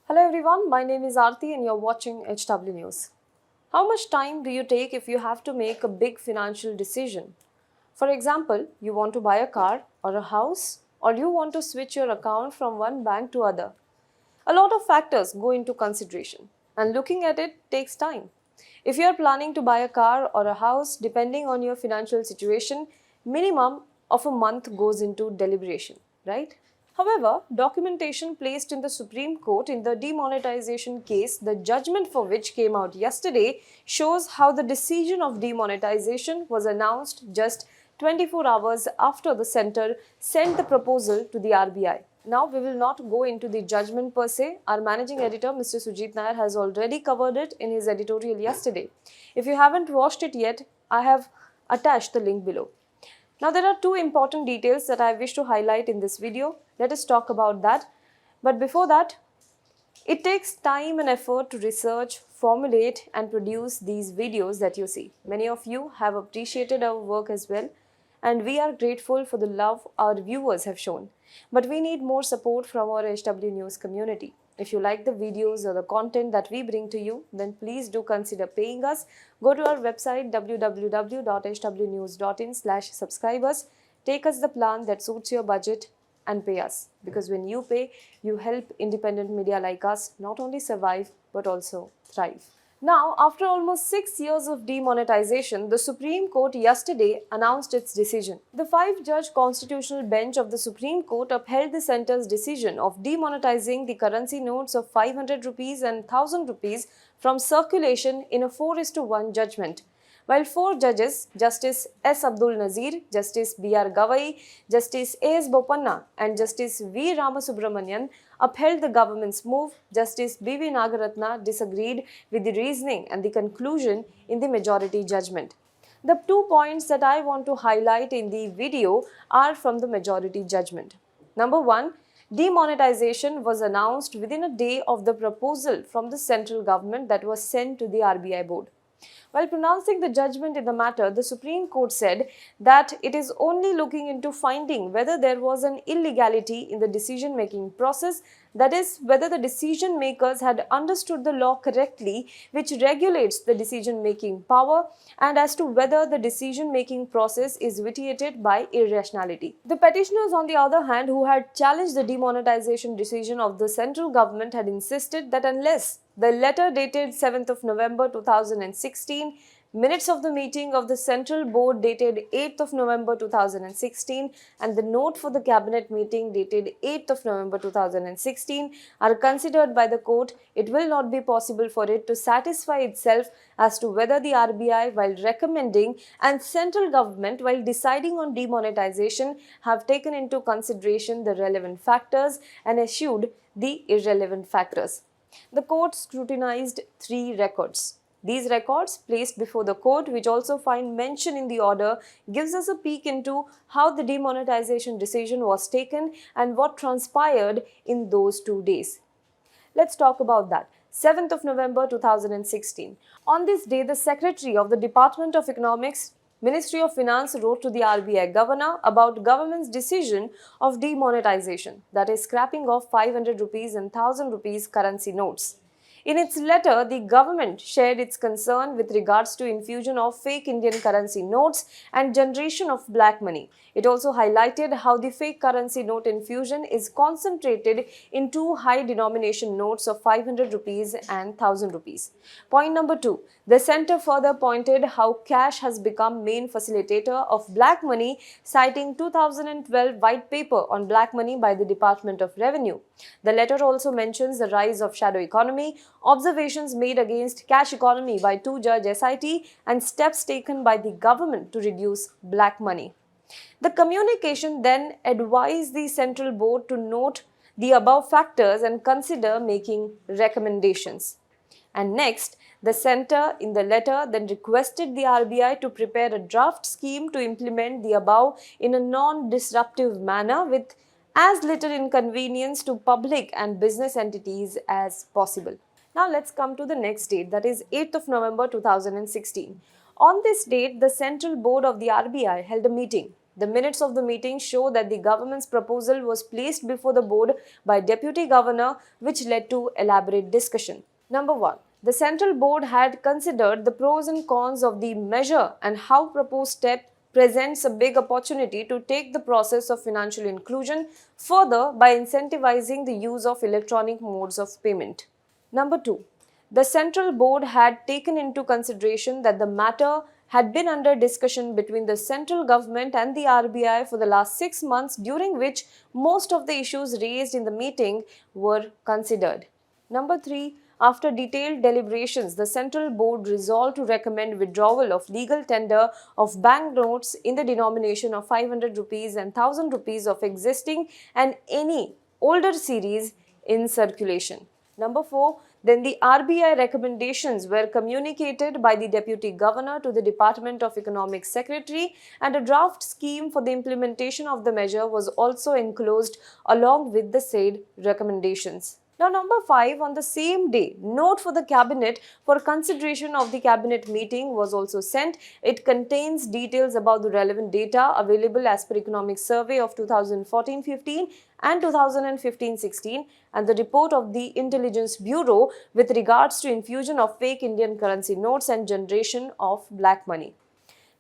Hello everyone, my name is Arti and you're watching HW News. How much time do you take if you have to make a big financial decision? For example, you want to buy a car or a house, or you want to switch your account from one bank to other. A lot of factors go into consideration, and looking at it takes time. If you are planning to buy a car or a house, depending on your financial situation, minimum of a month goes into deliberation, right? However, documentation placed in the Supreme Court in the demonetization case, the judgment for which came out yesterday, shows how the decision of demonetization was announced just 24 hours after the centre sent the proposal to the RBI. Now, we will not go into the judgment per se. Our managing editor, Mr. Sujit Nair, has already covered it in his editorial yesterday. If you haven't watched it yet, I have attached the link below. Now, there are two important details that I wish to highlight in this video. Let us talk about that. But before that, it takes time and effort to research, formulate and produce these videos that you see. Many of you have appreciated our work as well, and we are grateful for the love our viewers have shown. But we need more support from our HW News community. If you like the videos or the content that we bring to you, then please do consider paying us. Go to our website www.hwnews.in/subscribers. Take us the plan that suits your budget and pay us. Because when you pay, you help independent media like us not only survive but also thrive. Now, after almost 6 years of demonetization, the Supreme Court yesterday announced its decision. The 5-judge constitutional bench of the Supreme Court upheld the centre's decision of demonetizing the currency notes of 500 rupees and 1000 rupees from circulation in a 4:1 judgment. While 4 judges, Justice S. Abdul Nazir, Justice B.R. Gavai, Justice A.S. Bopanna and Justice V. Ramasubramanian upheld the government's move, Justice B.V. Nagaratna disagreed with the reasoning and the conclusion in the majority judgment. The 2 points that I want to highlight in the video are from the majority judgment. Number 1, demonetization was announced within a day of the proposal from the central government that was sent to the RBI board. While pronouncing the judgment in the matter, the Supreme Court said that it is only looking into finding whether there was an illegality in the decision-making process, that is, whether the decision makers had understood the law correctly, which regulates the decision-making power, and as to whether the decision-making process is vitiated by irrationality. The petitioners, on the other hand, who had challenged the demonetization decision of the central government, had insisted that unless the letter dated 7th of November 2016, minutes of the meeting of the Central Board dated 8th of November 2016 and the note for the Cabinet meeting dated 8th of November 2016 are considered by the court, it will not be possible for it to satisfy itself as to whether the RBI, while recommending, and central government, while deciding on demonetization, have taken into consideration the relevant factors and eschewed the irrelevant factors. The court scrutinized 3 records. These records, placed before the court, which also find mention in the order, gives us a peek into how the demonetization decision was taken and what transpired in those 2 days. Let's talk about that. 7th of November 2016. On this day, the Secretary of the Department of Economics, Ministry of Finance wrote to the RBI governor about government's decision of demonetization, that is, scrapping of 500 rupees and 1000 rupees currency notes. In its letter, the government shared its concern with regards to infusion of fake Indian currency notes and generation of black money. It also highlighted how the fake currency note infusion is concentrated in 2 high denomination notes of 500 rupees and 1000 rupees. Point number 2. The centre further pointed how cash has become main facilitator of black money, citing 2012 white paper on black money by the Department of Revenue. The letter also mentions the rise of shadow economy, observations made against cash economy by 2-judge SIT, and steps taken by the government to reduce black money. The communication then advised the central board to note the above factors and consider making recommendations. And next, the centre in the letter then requested the RBI to prepare a draft scheme to implement the above in a non-disruptive manner with as little inconvenience to public and business entities as possible. Now let's come to the next date, that is 8th of November 2016. On this date, the Central Board of the RBI held a meeting. The minutes of the meeting show that the government's proposal was placed before the board by Deputy Governor, which led to elaborate discussion. Number 1. The Central Board had considered the pros and cons of the measure and how proposed step presents a big opportunity to take the process of financial inclusion further by incentivizing the use of electronic modes of payment. Number 2. The Central Board had taken into consideration that the matter had been under discussion between the central government and the RBI for the last 6 months, during which most of the issues raised in the meeting were considered. Number 3. After detailed deliberations, the Central Board resolved to recommend withdrawal of legal tender of banknotes in the denomination of 500 rupees and 1000 rupees of existing and any older series in circulation. Number 4. Then the RBI recommendations were communicated by the Deputy Governor to the Department of Economic Secretary, and a draft scheme for the implementation of the measure was also enclosed along with the said recommendations. Now, number 5, on the same day, note for the Cabinet for consideration of the Cabinet meeting was also sent. It contains details about the relevant data available as per Economic Survey of 2014-15 and 2015-16 and the report of the Intelligence Bureau with regards to infusion of fake Indian currency notes and generation of black money.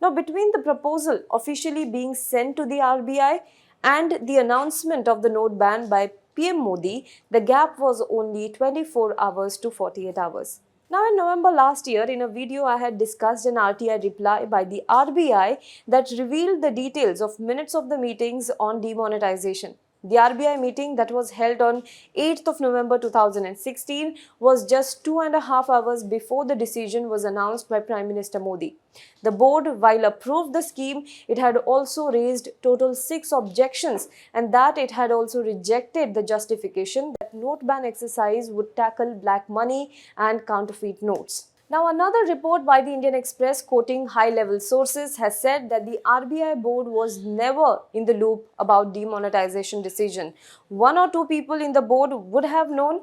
Now, between the proposal officially being sent to the RBI and the announcement of the note ban by PM Modi, the gap was only 24 hours to 48 hours. Now, in November last year, in a video I had discussed an RTI reply by the RBI that revealed the details of minutes of the meetings on demonetisation. The RBI meeting that was held on 8th of November 2016 was just 2.5 hours before the decision was announced by Prime Minister Modi. The board, while approved the scheme, it had also raised total 6 objections, and that it had also rejected the justification that note ban exercise would tackle black money and counterfeit notes. Now, another report by the Indian Express quoting high-level sources has said that the RBI board was never in the loop about demonetisation decision. 1 or 2 people in the board would have known.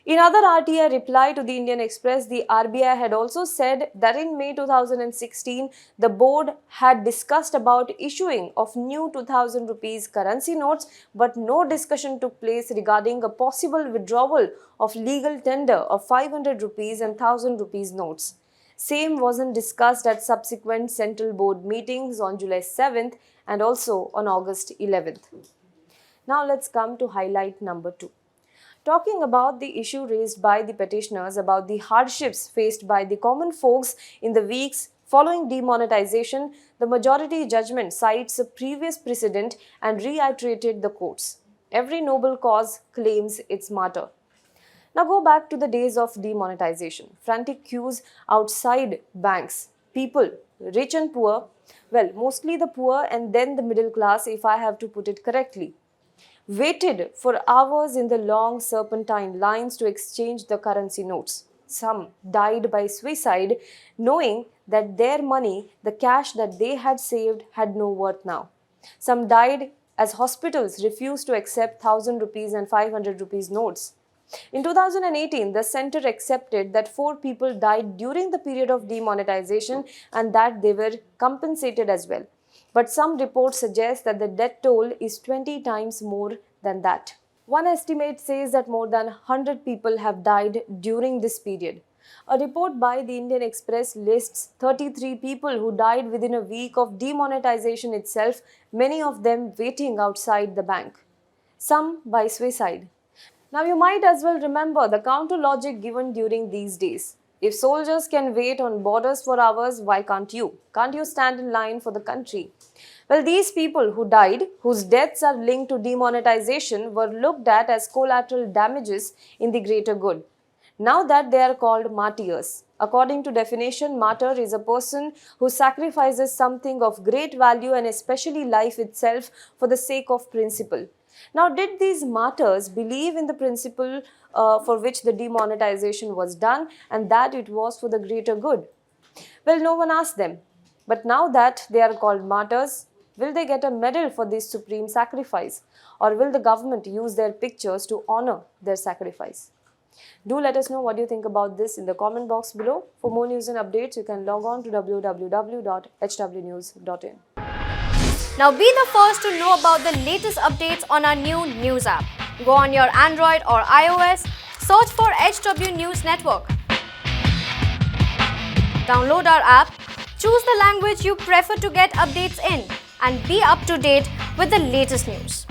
In other RTI reply to the Indian Express, the RBI had also said that in May 2016, the board had discussed about issuing of new 2000 rupees currency notes, but no discussion took place regarding a possible withdrawal of legal tender of 500 rupees and 1000 rupees notes. Same wasn't discussed at subsequent Central Board meetings on July 7th and also on August 11th. Now let's come to highlight number 2. Talking about the issue raised by the petitioners about the hardships faced by the common folks in the weeks following demonetisation, the majority judgment cites a previous precedent and reiterated the quotes. Every noble cause claims its martyr. Now go back to the days of demonetisation. Frantic queues outside banks. People, rich and poor, well, mostly the poor and then the middle class, if I have to put it correctly, waited for hours in the long serpentine lines to exchange the currency notes. Some died by suicide, knowing that their money, the cash that they had saved, had no worth now. Some died as hospitals refused to accept 1000 rupees and 500 rupees notes. In 2018, the centre accepted that 4 people died during the period of demonetisation and that they were compensated as well. But some reports suggest that the death toll is 20 times more than that. One estimate says that more than 100 people have died during this period. A report by the Indian Express lists 33 people who died within a week of demonetisation itself, many of them waiting outside the bank. Some by suicide. Now you might as well remember the counter logic given during these days. If soldiers can wait on borders for hours, why can't you? Can't you stand in line for the country? Well, these people who died, whose deaths are linked to demonetisation, were looked at as collateral damages in the greater good. Now that they are called martyrs. According to definition, martyr is a person who sacrifices something of great value and especially life itself for the sake of principle. Now, did these martyrs believe in the principle for which the demonetisation was done and that it was for the greater good? Well, no one asked them. But now that they are called martyrs, will they get a medal for this supreme sacrifice? Or will the government use their pictures to honour their sacrifice? Do let us know what you think about this in the comment box below. For more news and updates, you can log on to www.hwnews.in. Now be the first to know about the latest updates on our new news app. Go on your Android or iOS, search for HW News Network. Download our app, choose the language you prefer to get updates in, and be up to date with the latest news.